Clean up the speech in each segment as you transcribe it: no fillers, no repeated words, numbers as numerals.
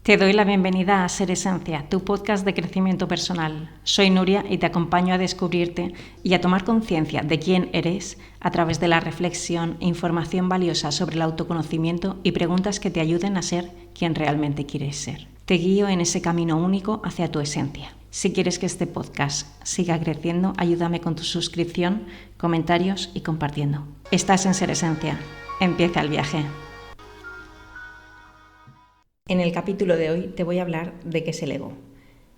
Te doy la bienvenida a Ser Esencia, tu podcast de crecimiento personal. Soy Nuria y te acompaño a descubrirte y a tomar conciencia de quién eres a través de la reflexión e información valiosa sobre el autoconocimiento y preguntas que te ayuden a ser quien realmente quieres ser. Te guío en ese camino único hacia tu esencia. Si quieres que este podcast siga creciendo, ayúdame con tu suscripción, comentarios y compartiendo. Estás en Ser Esencia. Empieza el viaje. En el capítulo de hoy te voy a hablar de qué es el ego.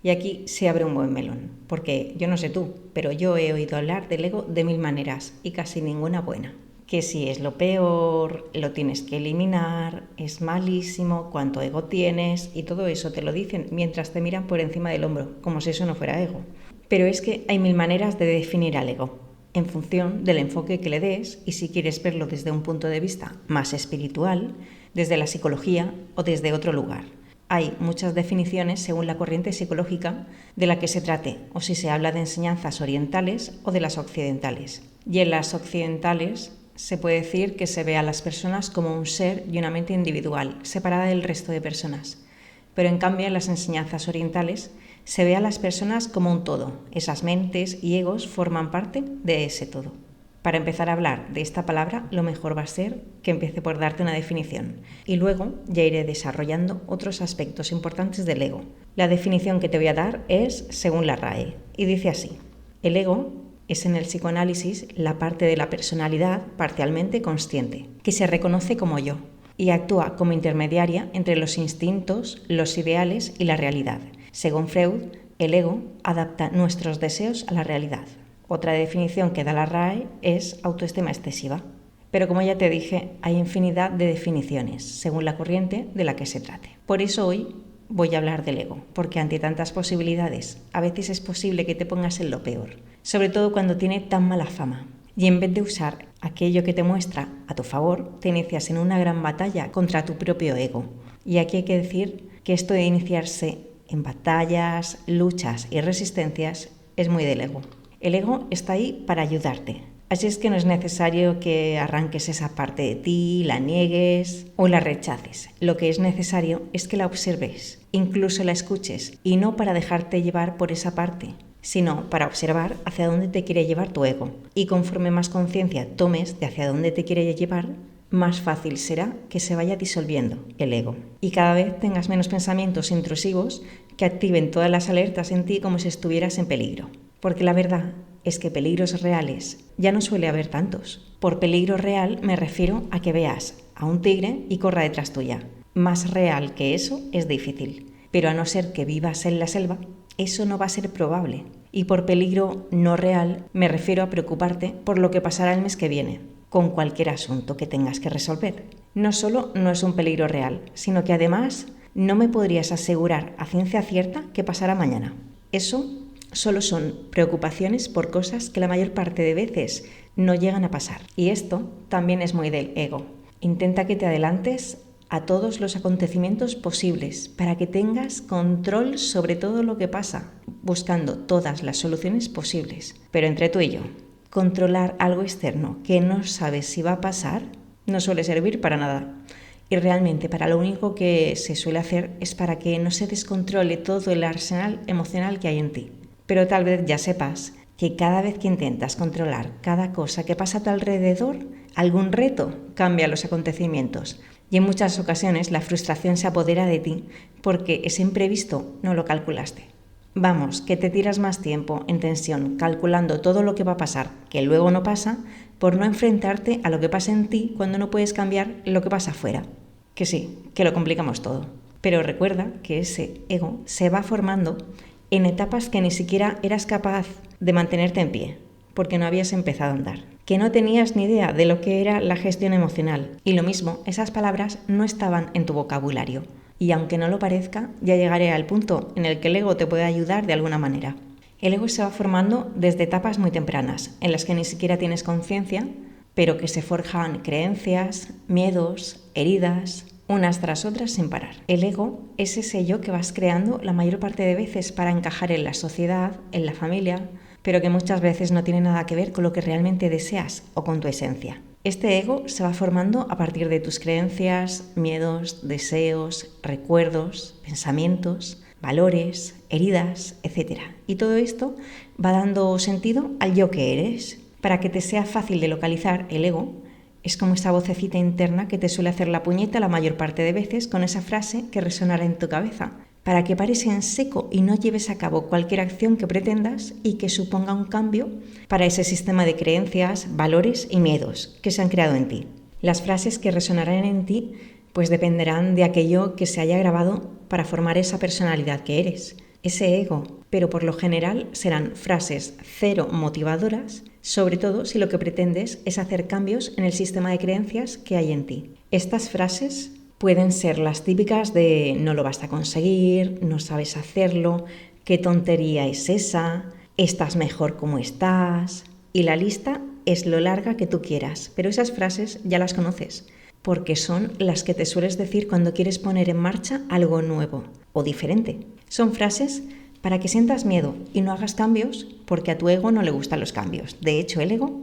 Y aquí se abre un buen melón, porque yo no sé tú, pero yo he oído hablar del ego de mil maneras y casi ninguna buena. Que si es lo peor, lo tienes que eliminar, es malísimo, cuánto ego tienes y todo eso te lo dicen mientras te miran por encima del hombro, como si eso no fuera ego. Pero es que hay mil maneras de definir al ego, en función del enfoque que le des y si quieres verlo desde un punto de vista más espiritual, desde la psicología o desde otro lugar. Hay muchas definiciones según la corriente psicológica de la que se trate, o si se habla de enseñanzas orientales o de las occidentales. Y en las occidentales se puede decir que se ve a las personas como un ser y una mente individual, separada del resto de personas. Pero en cambio en las enseñanzas orientales se ve a las personas como un todo. Esas mentes y egos forman parte de ese todo. Para empezar a hablar de esta palabra, lo mejor va a ser que empiece por darte una definición y luego ya iré desarrollando otros aspectos importantes del ego. La definición que te voy a dar es según la RAE y dice así: el ego es en el psicoanálisis la parte de la personalidad parcialmente consciente, que se reconoce como yo y actúa como intermediaria entre los instintos, los ideales y la realidad. Según Freud, el ego adapta nuestros deseos a la realidad. Otra definición que da la RAE es autoestima excesiva. Pero como ya te dije, hay infinidad de definiciones, según la corriente de la que se trate. Por eso hoy voy a hablar del ego, porque ante tantas posibilidades, a veces es posible que te pongas en lo peor, sobre todo cuando tiene tan mala fama. Y en vez de usar aquello que te muestra a tu favor, te inicias en una gran batalla contra tu propio ego. Y aquí hay que decir que esto de iniciarse en batallas, luchas y resistencias es muy del ego. El ego está ahí para ayudarte. Así es que no es necesario que arranques esa parte de ti, la niegues o la rechaces. Lo que es necesario es que la observes, incluso la escuches, y no para dejarte llevar por esa parte, sino para observar hacia dónde te quiere llevar tu ego. Y conforme más conciencia tomes de hacia dónde te quiere llevar, más fácil será que se vaya disolviendo el ego. Y cada vez tengas menos pensamientos intrusivos que activen todas las alertas en ti como si estuvieras en peligro. Porque la verdad es que peligros reales ya no suele haber tantos. Por peligro real me refiero a que veas a un tigre y corra detrás tuya. Más real que eso es difícil. Pero a no ser que vivas en la selva, eso no va a ser probable. Y por peligro no real me refiero a preocuparte por lo que pasará el mes que viene, con cualquier asunto que tengas que resolver. No solo no es un peligro real, sino que además no me podrías asegurar a ciencia cierta que pasará mañana. Eso solo son preocupaciones por cosas que la mayor parte de veces no llegan a pasar. Y esto también es muy del ego. Intenta que te adelantes a todos los acontecimientos posibles para que tengas control sobre todo lo que pasa, buscando todas las soluciones posibles. Pero entre tú y yo, controlar algo externo que no sabes si va a pasar no suele servir para nada. Y realmente para lo único que se suele hacer es para que no se descontrole todo el arsenal emocional que hay en ti. Pero tal vez ya sepas que cada vez que intentas controlar cada cosa que pasa a tu alrededor, algún reto cambia los acontecimientos. Y en muchas ocasiones la frustración se apodera de ti porque ese imprevisto no lo calculaste. Vamos, que te tiras más tiempo en tensión calculando todo lo que va a pasar, que luego no pasa, por no enfrentarte a lo que pasa en ti cuando no puedes cambiar lo que pasa afuera. Que sí, que lo complicamos todo. Pero recuerda que ese ego se va formando en etapas que ni siquiera eras capaz de mantenerte en pie, porque no habías empezado a andar, que no tenías ni idea de lo que era la gestión emocional. Y lo mismo, esas palabras no estaban en tu vocabulario. Y aunque no lo parezca, ya llegaré al punto en el que el ego te puede ayudar de alguna manera. El ego se va formando desde etapas muy tempranas, en las que ni siquiera tienes conciencia, pero que se forjan creencias, miedos, heridas, unas tras otras sin parar. El ego es ese yo que vas creando la mayor parte de veces para encajar en la sociedad, en la familia, pero que muchas veces no tiene nada que ver con lo que realmente deseas o con tu esencia. Este ego se va formando a partir de tus creencias, miedos, deseos, recuerdos, pensamientos, valores, heridas, etc. Y todo esto va dando sentido al yo que eres. Para que te sea fácil de localizar, el ego es como esa vocecita interna que te suele hacer la puñeta la mayor parte de veces con esa frase que resonará en tu cabeza, para que pares en seco y no lleves a cabo cualquier acción que pretendas y que suponga un cambio para ese sistema de creencias, valores y miedos que se han creado en ti. Las frases que resonarán en ti pues dependerán de aquello que se haya grabado para formar esa personalidad que eres, ese ego, pero por lo general serán frases cero motivadoras, sobre todo si lo que pretendes es hacer cambios en el sistema de creencias que hay en ti. Estas frases pueden ser las típicas de no lo vas a conseguir, no sabes hacerlo, qué tontería es esa, estás mejor como estás, y la lista es lo larga que tú quieras, pero esas frases ya las conoces, porque son las que te sueles decir cuando quieres poner en marcha algo nuevo o diferente. Son frases para que sientas miedo y no hagas cambios porque a tu ego no le gustan los cambios. De hecho, el ego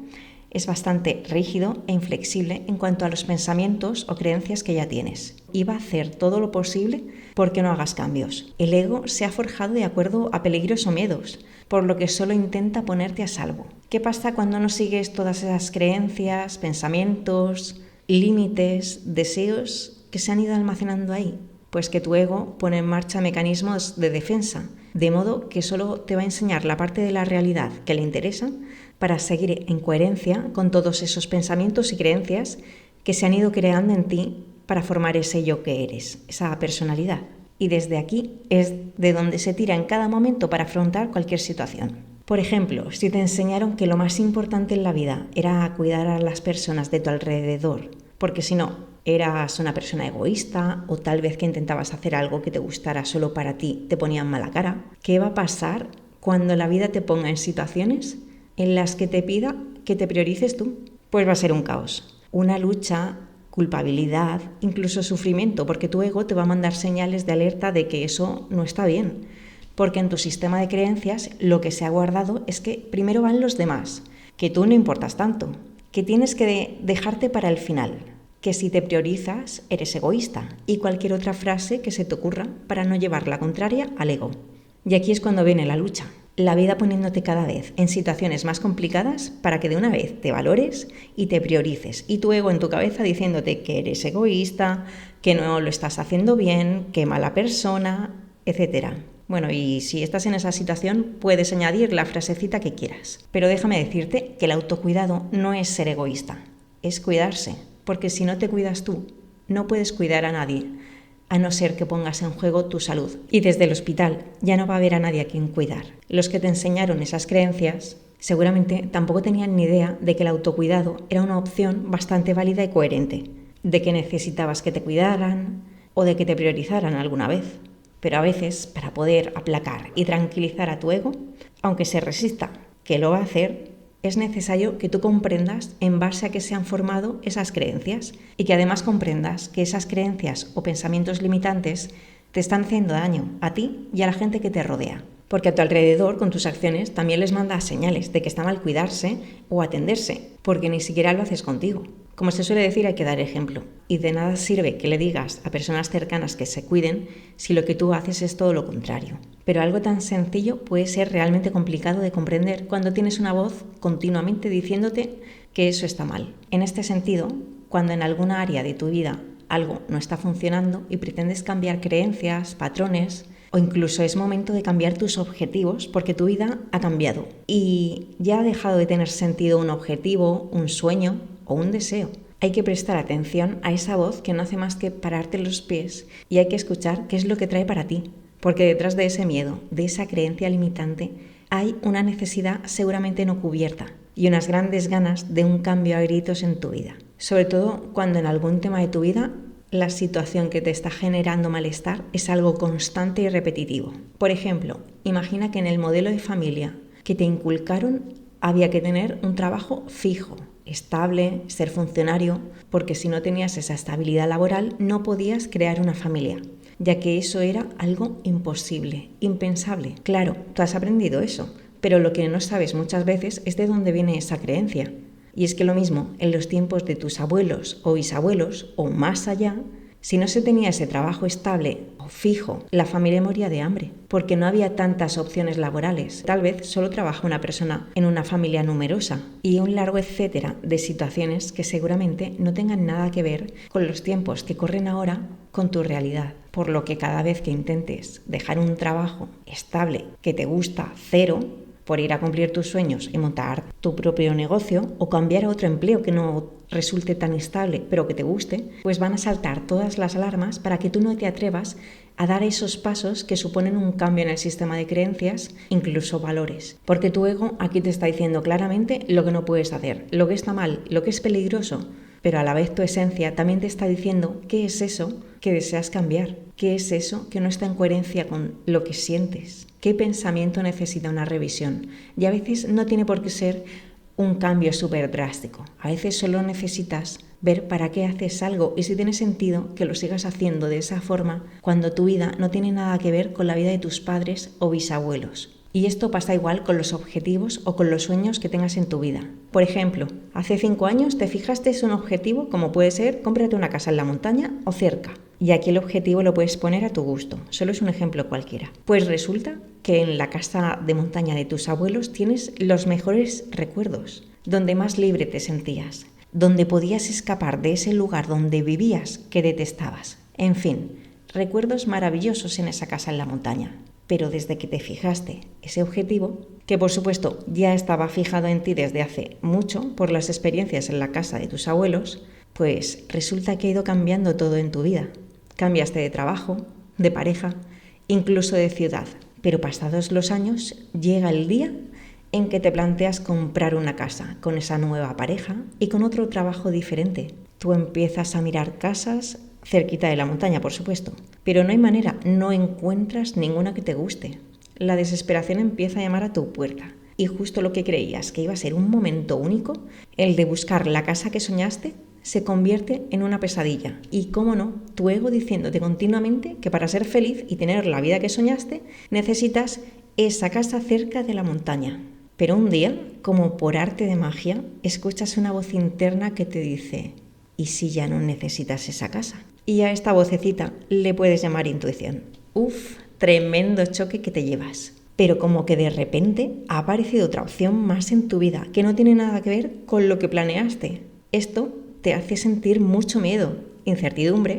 es bastante rígido e inflexible en cuanto a los pensamientos o creencias que ya tienes y va a hacer todo lo posible porque no hagas cambios. El ego se ha forjado de acuerdo a peligros o miedos, por lo que solo intenta ponerte a salvo. ¿Qué pasa cuando no sigues todas esas creencias, pensamientos, límites, deseos que se han ido almacenando ahí? Pues que tu ego pone en marcha mecanismos de defensa, de modo que solo te va a enseñar la parte de la realidad que le interesa para seguir en coherencia con todos esos pensamientos y creencias que se han ido creando en ti para formar ese yo que eres, esa personalidad. Y desde aquí es de donde se tira en cada momento para afrontar cualquier situación. Por ejemplo, si te enseñaron que lo más importante en la vida era cuidar a las personas de tu alrededor, porque si no, eras una persona egoísta o tal vez que intentabas hacer algo que te gustara solo para ti, te ponían mala cara. ¿Qué va a pasar cuando la vida te ponga en situaciones en las que te pida que te priorices tú? Pues va a ser un caos, una lucha, culpabilidad, incluso sufrimiento, porque tu ego te va a mandar señales de alerta de que eso no está bien, porque en tu sistema de creencias lo que se ha guardado es que primero van los demás, que tú no importas tanto, que tienes que dejarte para el final, que si te priorizas eres egoísta y cualquier otra frase que se te ocurra para no llevar la contraria al ego. Y aquí es cuando viene la lucha, la vida poniéndote cada vez en situaciones más complicadas para que de una vez te valores y te priorices, y tu ego en tu cabeza diciéndote que eres egoísta, que no lo estás haciendo bien, que mala persona, etc. Bueno, y si estás en esa situación puedes añadir la frasecita que quieras. Pero déjame decirte que el autocuidado no es ser egoísta, es cuidarse. Porque si no te cuidas tú, no puedes cuidar a nadie, a no ser que pongas en juego tu salud. Y desde el hospital ya no va a haber a nadie a quien cuidar. Los que te enseñaron esas creencias seguramente tampoco tenían ni idea de que el autocuidado era una opción bastante válida y coherente, de que necesitabas que te cuidaran o de que te priorizaran alguna vez. Pero a veces, para poder aplacar y tranquilizar a tu ego, aunque se resista, que lo va a hacer, es necesario que tú comprendas en base a qué se han formado esas creencias y que además comprendas que esas creencias o pensamientos limitantes te están haciendo daño a ti y a la gente que te rodea. Porque a tu alrededor, con tus acciones, también les mandas señales de que está mal cuidarse o atenderse, porque ni siquiera lo haces contigo. Como se suele decir, hay que dar ejemplo. Y de nada sirve que le digas a personas cercanas que se cuiden si lo que tú haces es todo lo contrario. Pero algo tan sencillo puede ser realmente complicado de comprender cuando tienes una voz continuamente diciéndote que eso está mal. En este sentido, cuando en alguna área de tu vida algo no está funcionando y pretendes cambiar creencias, patrones, o incluso es momento de cambiar tus objetivos porque tu vida ha cambiado y ya ha dejado de tener sentido un objetivo, un sueño o un deseo. Hay que prestar atención a esa voz que no hace más que pararte los pies y hay que escuchar qué es lo que trae para ti. Porque detrás de ese miedo, de esa creencia limitante, hay una necesidad seguramente no cubierta y unas grandes ganas de un cambio a gritos en tu vida. Sobre todo cuando en algún tema de tu vida la situación que te está generando malestar es algo constante y repetitivo. Por ejemplo, imagina que en el modelo de familia que te inculcaron había que tener un trabajo fijo, estable, ser funcionario, porque si no tenías esa estabilidad laboral no podías crear una familia, ya que eso era algo imposible, impensable. Claro, tú has aprendido eso, pero lo que no sabes muchas veces es de dónde viene esa creencia. Y es que lo mismo, en los tiempos de tus abuelos o bisabuelos o más allá, si no se tenía ese trabajo estable o fijo, la familia moría de hambre, porque no había tantas opciones laborales. Tal vez solo trabaja una persona en una familia numerosa y un largo etcétera de situaciones que seguramente no tengan nada que ver con los tiempos que corren ahora con tu realidad. Por lo que cada vez que intentes dejar un trabajo estable que te gusta cero, por ir a cumplir tus sueños y montar tu propio negocio o cambiar a otro empleo que no resulte tan estable pero que te guste, pues van a saltar todas las alarmas para que tú no te atrevas a dar esos pasos que suponen un cambio en el sistema de creencias, incluso valores. Porque tu ego aquí te está diciendo claramente lo que no puedes hacer, lo que está mal, lo que es peligroso, pero a la vez tu esencia también te está diciendo qué es eso que deseas cambiar, qué es eso que no está en coherencia con lo que sientes, qué pensamiento necesita una revisión. Y a veces no tiene por qué ser un cambio súper drástico, a veces solo necesitas ver para qué haces algo y si tiene sentido que lo sigas haciendo de esa forma cuando tu vida no tiene nada que ver con la vida de tus padres o bisabuelos. Y esto pasa igual con los objetivos o con los sueños que tengas en tu vida. Por ejemplo, hace 5 años te fijaste en un objetivo como puede ser cómprate una casa en la montaña o cerca. Y aquí el objetivo lo puedes poner a tu gusto, solo es un ejemplo cualquiera. Pues resulta que en la casa de montaña de tus abuelos tienes los mejores recuerdos, donde más libre te sentías, donde podías escapar de ese lugar donde vivías que detestabas. En fin, recuerdos maravillosos en esa casa en la montaña. Pero desde que te fijaste ese objetivo, que por supuesto ya estaba fijado en ti desde hace mucho por las experiencias en la casa de tus abuelos, pues resulta que ha ido cambiando todo en tu vida. Cambiaste de trabajo, de pareja, incluso de ciudad. Pero pasados los años llega el día en que te planteas comprar una casa con esa nueva pareja y con otro trabajo diferente. Tú empiezas a mirar casas cerquita de la montaña, por supuesto, pero no hay manera, no encuentras ninguna que te guste. La desesperación empieza a llamar a tu puerta y justo lo que creías que iba a ser un momento único, el de buscar la casa que soñaste, se convierte en una pesadilla. Y cómo no, tu ego diciéndote continuamente que para ser feliz y tener la vida que soñaste, necesitas esa casa cerca de la montaña. Pero un día, como por arte de magia, escuchas una voz interna que te dice: ¿y si ya no necesitas esa casa? Y a esta vocecita le puedes llamar intuición. Uf, tremendo choque que te llevas. Pero como que de repente ha aparecido otra opción más en tu vida que no tiene nada que ver con lo que planeaste. Esto te hace sentir mucho miedo, incertidumbre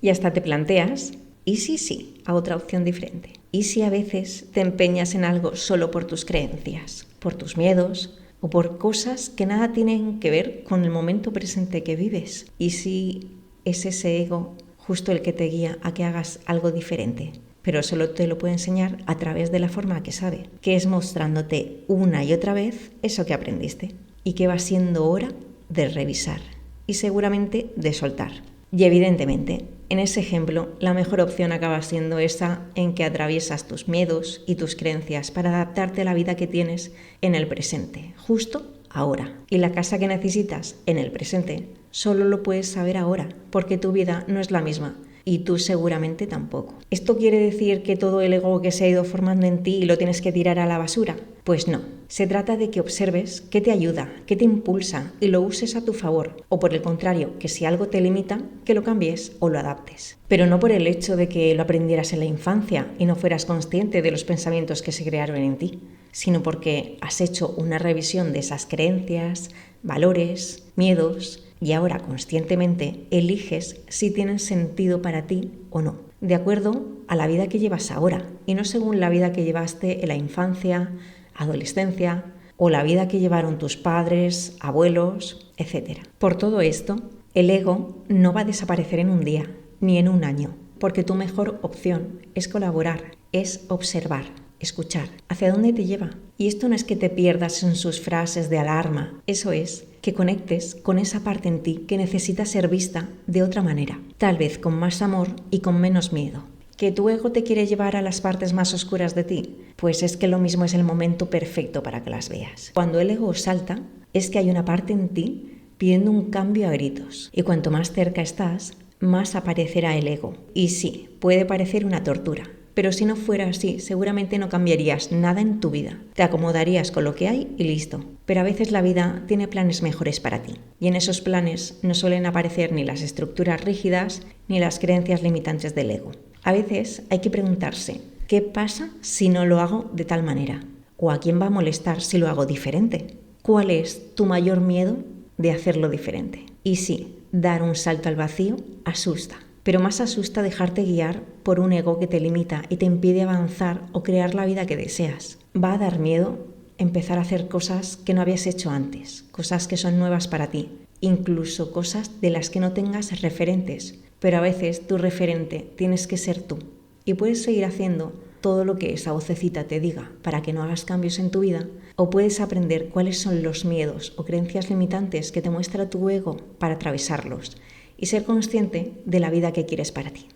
y hasta te planteas, ¿y si sí a otra opción diferente? ¿Y si a veces te empeñas en algo solo por tus creencias, por tus miedos o por cosas que nada tienen que ver con el momento presente que vives? ¿Y si es ese ego justo el que te guía a que hagas algo diferente? Pero solo te lo puede enseñar a través de la forma que sabe, que es mostrándote una y otra vez eso que aprendiste y que va siendo hora de revisar y seguramente de soltar. Y evidentemente, en ese ejemplo, la mejor opción acaba siendo esa en que atraviesas tus miedos y tus creencias para adaptarte a la vida que tienes en el presente, justo ahora. Y la casa que necesitas en el presente solo lo puedes saber ahora, porque tu vida no es la misma y tú seguramente tampoco. ¿Esto quiere decir que todo el ego que se ha ido formando en ti lo tienes que tirar a la basura? Pues no. Se trata de que observes qué te ayuda, qué te impulsa y lo uses a tu favor. O por el contrario, que si algo te limita, que lo cambies o lo adaptes. Pero no por el hecho de que lo aprendieras en la infancia y no fueras consciente de los pensamientos que se crearon en ti, sino porque has hecho una revisión de esas creencias, valores, miedos, y ahora conscientemente eliges si tienen sentido para ti o no, de acuerdo a la vida que llevas ahora y no según la vida que llevaste en la infancia, adolescencia o la vida que llevaron tus padres, abuelos, etc. Por todo esto, el ego no va a desaparecer en un día ni en un año, porque tu mejor opción es colaborar, es observar, escuchar hacia dónde te lleva. Y esto no es que te pierdas en sus frases de alarma, eso es que conectes con esa parte en ti que necesita ser vista de otra manera, tal vez con más amor y con menos miedo. ¿Que tu ego te quiere llevar a las partes más oscuras de ti? Pues es que lo mismo es el momento perfecto para que las veas. Cuando el ego salta, es que hay una parte en ti pidiendo un cambio a gritos. Y cuanto más cerca estás, más aparecerá el ego. Y sí, puede parecer una tortura, Pero si no fuera así, seguramente no cambiarías nada en tu vida. Te acomodarías con lo que hay y listo. Pero a veces la vida tiene planes mejores para ti. Y en esos planes no suelen aparecer ni las estructuras rígidas ni las creencias limitantes del ego. A veces hay que preguntarse, ¿qué pasa si no lo hago de tal manera? ¿O a quién va a molestar si lo hago diferente? ¿Cuál es tu mayor miedo de hacerlo diferente? Y sí, dar un salto al vacío asusta. Pero más asusta dejarte guiar por un ego que te limita y te impide avanzar o crear la vida que deseas. Va a dar miedo empezar a hacer cosas que no habías hecho antes, cosas que son nuevas para ti, incluso cosas de las que no tengas referentes. Pero a veces tu referente tienes que ser tú y puedes seguir haciendo todo lo que esa vocecita te diga para que no hagas cambios en tu vida, o puedes aprender cuáles son los miedos o creencias limitantes que te muestra tu ego para atravesarlos y ser consciente de la vida que quieres para ti.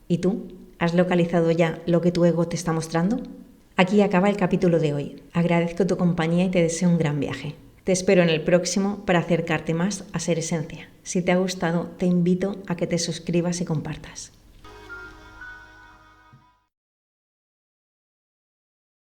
¿Y tú? ¿Has localizado ya lo que tu ego te está mostrando? Aquí acaba el capítulo de hoy. Agradezco tu compañía y te deseo un gran viaje. Te espero en el próximo para acercarte más a ser esencia. Si te ha gustado, te invito a que te suscribas y compartas.